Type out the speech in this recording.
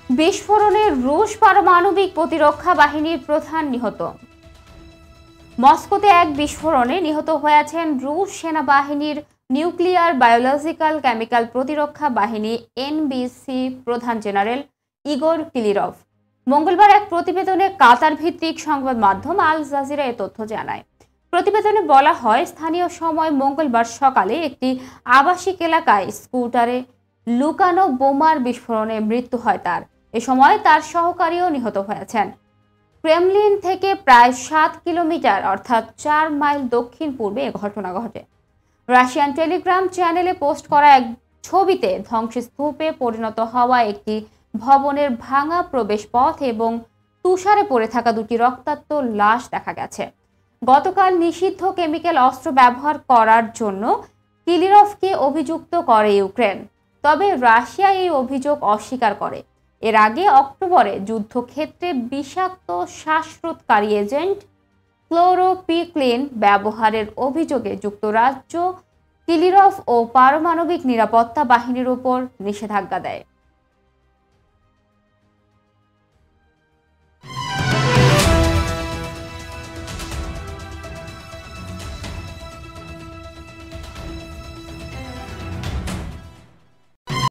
বিস্ফোরণে রুশ পারমাণবিক প্রতিরক্ষা বাহিনীর প্রধান নিহত। মস্কোতে এক বিস্ফোরণে নিহত হয়েছেন রুশ সেনাবাহিনীর নিউক্লিয়ার বায়োলজিক্যাল কেমিক্যাল প্রতিরক্ষা বাহিনী এনবিসি প্রধান জেনারেল ইগোর কিলিরভ। মঙ্গলবার এক প্রতিবেদনে কাতার ভিত্তিক সংবাদ মাধ্যম আল জাজিরা এ তথ্য জানায়। প্রতিবেদনে বলা হয়, স্থানীয় সময় মঙ্গলবার সকালে একটি আবাসিক এলাকায় স্কুটারে লুকানো বোমার বিস্ফোরণে মৃত্যু হয় তার। এ সময় তার সহকারীও নিহত হয়েছেন। ক্রেমলিন থেকে প্রায় 7 কিলোমিটার অর্থাৎ 4 মাইল দক্ষিণ পূর্বে এ ঘটনা ঘটে। রাশিয়ান টেলিগ্রাম চ্যানেলে পোস্ট করা এক ছবিতে ধ্বংসস্তূপে পরিণত হওয়া একটি ভবনের ভাঙা প্রবেশপথ এবং তুষারে পড়ে থাকা দুটি রক্তাক্ত লাশ দেখা গেছে। গতকাল নিষিদ্ধ কেমিক্যাল অস্ত্র ব্যবহার করার জন্য কিলিরভকে অভিযুক্ত করে ইউক্রেন, তবে রাশিয়া এই অভিযোগ অস্বীকার করে। এর আগে অক্টোবরে যুদ্ধক্ষেত্রে বিষাক্ত শ্বাসরোধকারী এজেন্ট ক্লোরোপিক্লিন ব্যবহারের অভিযোগে যুক্তরাজ্য কিলিরভ ও পারমাণবিক নিরাপত্তা বাহিনীর উপর নিষেধাজ্ঞা দেয়।